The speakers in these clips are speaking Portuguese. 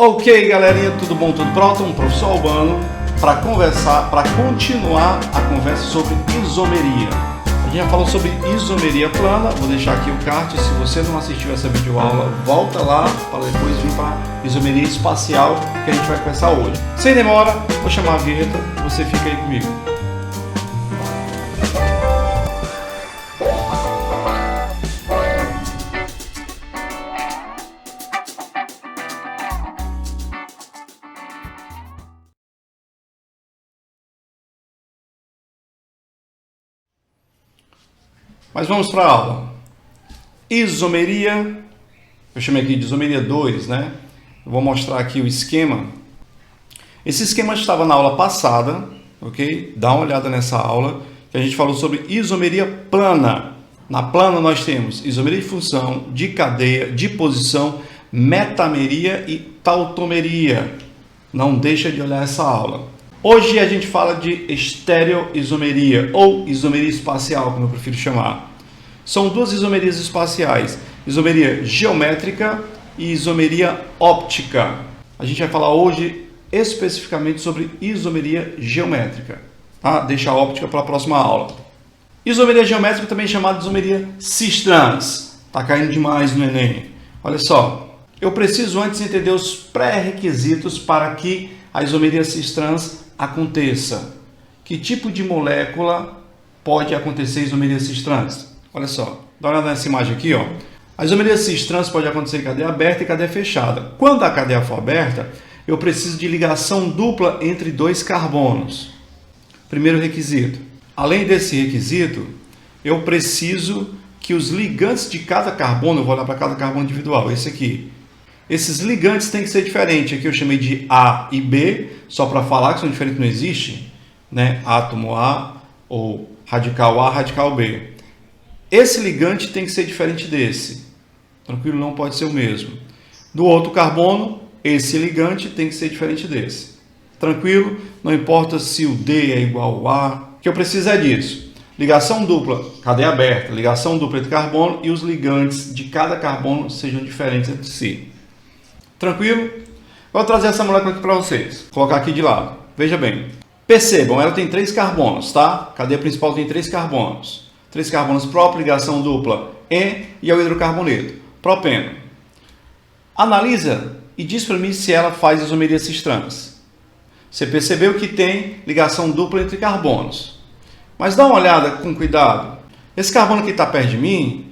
Ok, galerinha, tudo bom, tudo pronto? Um professor Albano para conversar, para continuar a conversa sobre isomeria. A gente já falou sobre isomeria plana, vou deixar aqui o card. Se você não assistiu essa videoaula, volta lá para depois vir para isomeria espacial, que a gente vai conversar hoje. Sem demora, vou chamar a vinheta e você fica aí comigo. Mas vamos para a aula. Isomeria, eu chamei aqui de isomeria 2, né? Eu vou mostrar aqui o esquema. Esse esquema estava na aula passada, ok? Dá uma olhada nessa aula, que a gente falou sobre isomeria plana. Na plana nós temos isomeria de função, de cadeia, de posição, metameria e tautomeria. Não deixa de olhar essa aula. Hoje a gente fala de estereoisomeria ou isomeria espacial, como eu prefiro chamar. São duas isomerias espaciais, isomeria geométrica e isomeria óptica. A gente vai falar hoje especificamente sobre isomeria geométrica. Tá? Deixa a óptica para a próxima aula. Isomeria geométrica também chamada de isomeria cis-trans. Tá caindo demais no Enem. Olha só, eu preciso antes entender os pré-requisitos para que a isomeria cis-trans aconteça. Que tipo de molécula pode acontecer isomeria cis-trans? Olha só, dá uma olhada nessa imagem aqui, ó. A isomeria cis-trans pode acontecer em cadeia aberta e cadeia fechada. Quando a cadeia for aberta, eu preciso de ligação dupla entre dois carbonos. Primeiro requisito. Além desse requisito, eu preciso que os ligantes de cada carbono, eu vou olhar para cada carbono individual, esse aqui. Esses ligantes têm que ser diferentes. Aqui eu chamei de A e B, só para falar que são diferentes, não existe, né? Átomo A ou radical A, radical B. Esse ligante tem que ser diferente desse. Tranquilo? Não pode ser o mesmo. Do outro carbono, esse ligante tem que ser diferente desse. Tranquilo? Não importa se o D é igual ao A. O que eu preciso é disso. Ligação dupla, cadeia aberta, ligação dupla entre carbono e os ligantes de cada carbono sejam diferentes entre si. Tranquilo? Vou trazer essa molécula aqui para vocês. Vou colocar aqui de lado. Veja bem. Percebam, ela tem 3 carbonos, tá? A cadeia principal tem 3 carbonos. 3 carbonos próprios, ligação dupla e é o hidrocarboneto. Propeno. Analisa e diz para mim se ela faz isomeria cis-trans. Você percebeu que tem ligação dupla entre carbonos. Mas dá uma olhada com cuidado. Esse carbono que está perto de mim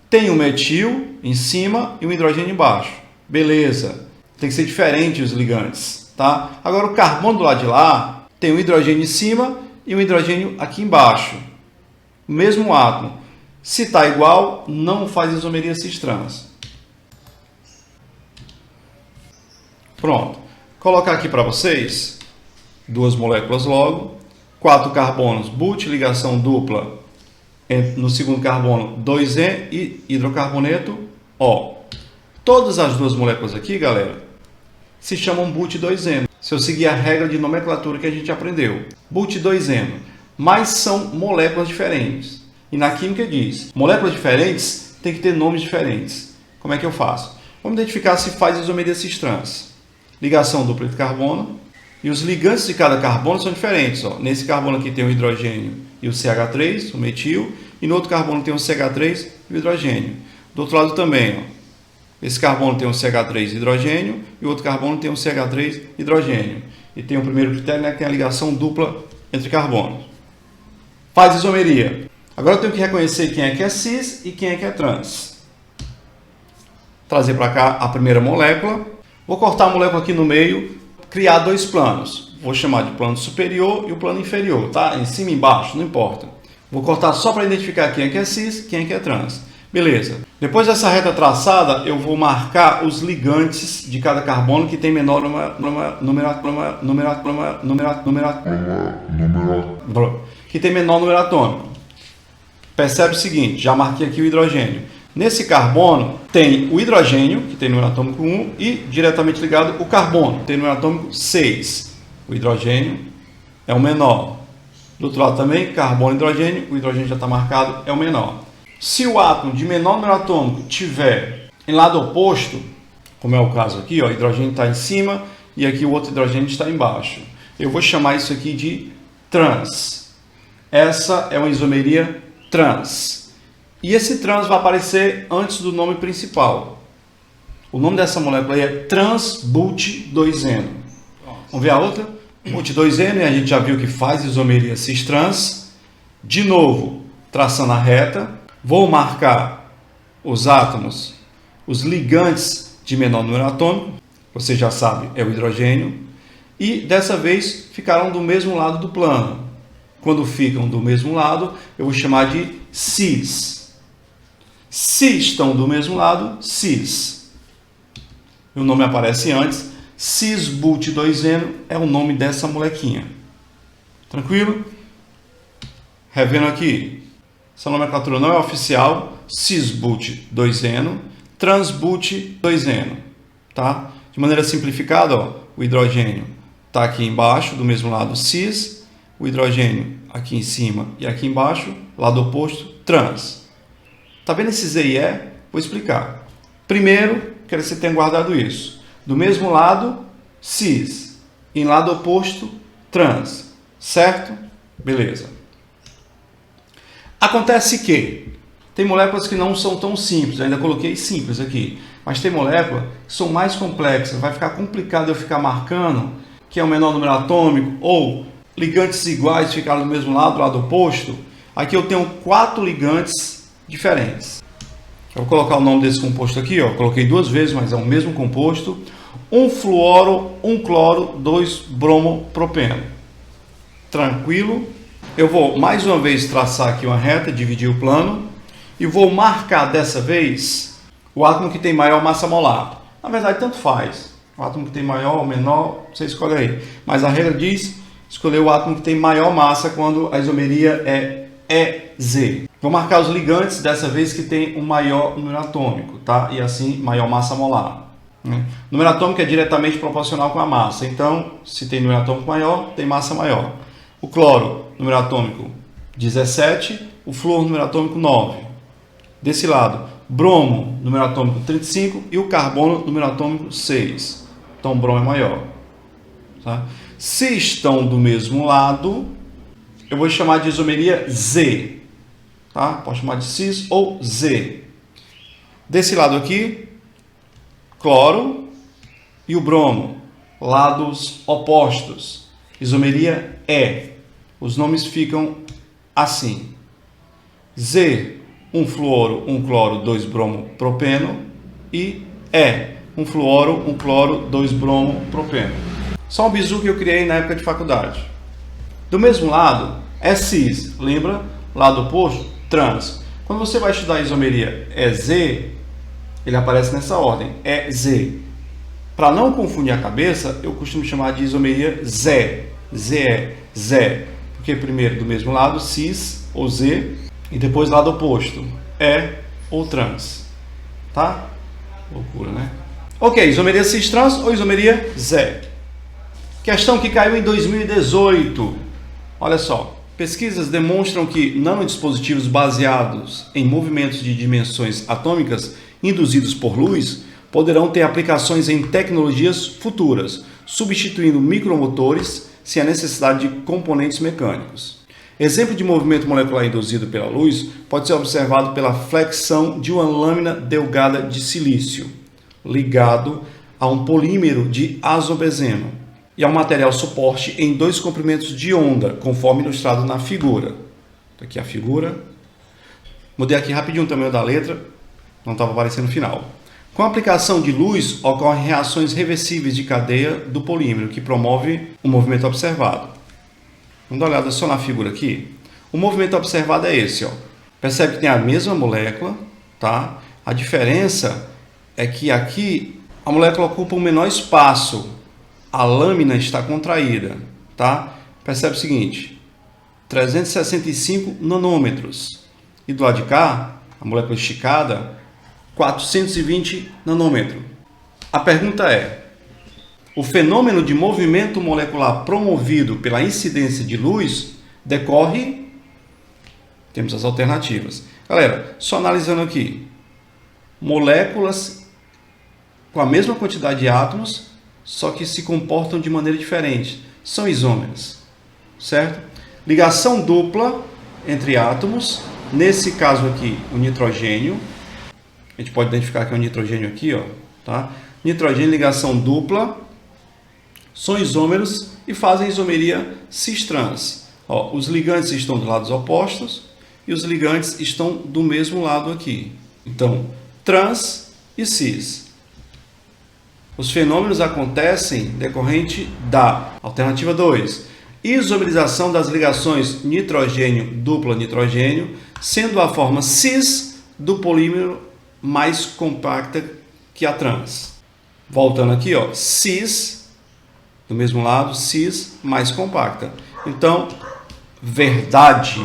tem um metil em cima e um hidrogênio embaixo. Beleza, tem que ser diferente os ligantes, tá? Agora o carbono do lado de lá tem um hidrogênio em cima e um hidrogênio aqui embaixo. O mesmo átomo. Se está igual, não faz isomeria cis-trans. Pronto. Vou colocar aqui para vocês 2 moléculas logo. 4 carbonos, but, ligação dupla no segundo carbono 2E e hidrocarboneto O. Todas as 2 moléculas aqui, galera, se chamam but2eno. Se eu seguir a regra de nomenclatura que a gente aprendeu. But2eno. Mas são moléculas diferentes. E na química diz, moléculas diferentes tem que ter nomes diferentes. Como é que eu faço? Vamos identificar se faz isomeria cis-trans. Ligação dupla entre carbono. E os ligantes de cada carbono são diferentes. Ó. Nesse carbono aqui tem o hidrogênio e o CH3, o metil. E no outro carbono tem o CH3 e o hidrogênio. Do outro lado também, ó. Esse carbono tem um CH3 hidrogênio e o outro carbono tem um CH3 hidrogênio. E tem o primeiro critério, né, que tem a ligação dupla entre carbonos. Faz isomeria. Agora eu tenho que reconhecer quem é cis e quem é trans. Trazer para cá a primeira molécula. Vou cortar a molécula aqui no meio, criar 2 planos. Vou chamar de plano superior e o plano inferior, tá? Em cima e embaixo, não importa. Vou cortar só para identificar quem é cis e quem é trans. Beleza. Depois dessa reta traçada, eu vou marcar os ligantes de cada carbono que tem menor número atômico. Percebe o seguinte, já marquei aqui o hidrogênio. Nesse carbono tem o hidrogênio, que tem número atômico 1, e diretamente ligado o carbono, que tem número atômico 6. O hidrogênio é o menor. Do outro lado também, carbono e hidrogênio, o hidrogênio já está marcado, é o menor. Se o átomo de menor número atômico tiver em lado oposto, como é o caso aqui, ó, o hidrogênio está em cima e aqui o outro hidrogênio está embaixo. Eu vou chamar isso aqui de trans. Essa é uma isomeria trans. E esse trans vai aparecer antes do nome principal. O nome dessa molécula aí é trans-but-2-eno. Vamos ver a outra? But-2-eno, e a gente já viu que faz isomeria cis-trans. De novo, traçando a reta, vou marcar os átomos, os ligantes de menor número atômico, você já sabe, é o hidrogênio, e dessa vez ficaram do mesmo lado do plano. Quando ficam do mesmo lado, eu vou chamar de cis. Se estão do mesmo lado, cis. O nome aparece antes, cis-but-2-eno é o nome dessa molequinha. Tranquilo? Revendo aqui, essa nomenclatura não é oficial, cis-but-2-eno, trans-but-2-eno, tá? De maneira simplificada, ó, o hidrogênio está aqui embaixo, do mesmo lado cis, o hidrogênio aqui em cima e aqui embaixo, lado oposto, trans. Tá vendo esse Z e E? Vou explicar. Primeiro, quero que você tenha guardado isso. Do mesmo lado, cis, em lado oposto, trans, certo? Beleza. Acontece que tem moléculas que não são tão simples, eu ainda coloquei simples aqui, mas tem moléculas que são mais complexas, vai ficar complicado eu ficar marcando que é o menor número atômico ou ligantes iguais ficaram do mesmo lado, lado oposto. Aqui eu tenho 4 ligantes diferentes. Eu vou colocar o nome desse composto aqui, ó, coloquei 2 vezes, mas é o mesmo composto. 1 fluoro, 1 cloro, 2 bromopropeno. Tranquilo? Eu vou mais uma vez traçar aqui uma reta, dividir o plano e vou marcar dessa vez o átomo que tem maior massa molar. Na verdade, tanto faz. O átomo que tem maior ou menor, você escolhe aí. Mas a regra diz escolher o átomo que tem maior massa quando a isomeria é EZ. Vou marcar os ligantes dessa vez que tem um maior número atômico, tá? E assim, maior massa molar. O número atômico é diretamente proporcional com a massa. Então, se tem número atômico maior, tem massa maior. O cloro, número atômico 17, o flúor, número atômico 9. Desse lado, bromo, número atômico 35 e o carbono, número atômico 6. Então, o bromo é maior. Tá? Se estão do mesmo lado, eu vou chamar de isomeria Z. Tá? Pode chamar de cis ou Z. Desse lado aqui, cloro e o bromo, lados opostos. Isomeria E. Os nomes ficam assim. Z, 1 fluoro, 1 cloro, 2 bromo, propeno. E E, 1 fluoro, 1 cloro, 2 bromo, propeno. Só um bizu que eu criei na época de faculdade. Do mesmo lado, é cis. Lembra? Lado oposto, trans. Quando você vai estudar a isomeria EZ, ele aparece nessa ordem. EZ. Para não confundir a cabeça, eu costumo chamar de isomeria Z. ZE, Z. Porque primeiro do mesmo lado, cis ou Z, e depois lado oposto, E ou trans. Tá? Loucura, né? Ok, isomeria cis-trans ou isomeria Z. Questão que caiu em 2018. Olha só. Pesquisas demonstram que nanodispositivos baseados em movimentos de dimensões atômicas induzidos por luz poderão ter aplicações em tecnologias futuras, substituindo micromotores sem a necessidade de componentes mecânicos. Exemplo de movimento molecular induzido pela luz pode ser observado pela flexão de uma lâmina delgada de silício, ligado a um polímero de azobenzeno e a um material suporte em 2 comprimentos de onda, conforme ilustrado na figura. Aqui a figura. Mudei aqui rapidinho o tamanho da letra, não estava aparecendo no final. Com a aplicação de luz, ocorrem reações reversíveis de cadeia do polímero, que promove o movimento observado. Vamos dar uma olhada só na figura aqui. O movimento observado é esse, ó. Percebe que tem a mesma molécula, tá? A diferença é que aqui a molécula ocupa um menor espaço. A lâmina está contraída, tá? Percebe o seguinte, 365 nanômetros. E do lado de cá, a molécula esticada, 420 nanômetros. A pergunta é, o fenômeno de movimento molecular promovido pela incidência de luz decorre... Temos as alternativas. Galera, só analisando aqui. Moléculas com a mesma quantidade de átomos, só que se comportam de maneira diferente. São isômeras, certo? Ligação dupla entre átomos, nesse caso aqui, o nitrogênio. A gente pode identificar que é o nitrogênio aqui, ó, tá? Nitrogênio, ligação dupla, são isômeros e fazem isomeria cis-trans. Ó, os ligantes estão dos lados opostos e os ligantes estão do mesmo lado aqui. Então, trans e cis. Os fenômenos acontecem decorrente da alternativa 2, isomerização das ligações nitrogênio dupla nitrogênio, sendo a forma cis do polímero mais compacta que a trans. Voltando aqui, ó, cis do mesmo lado, cis mais compacta. Então, verdade.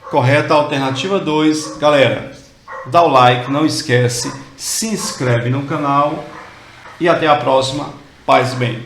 Correta, alternativa 2. Galera, dá o like, não esquece, se inscreve no canal e até a próxima. Paz e bem.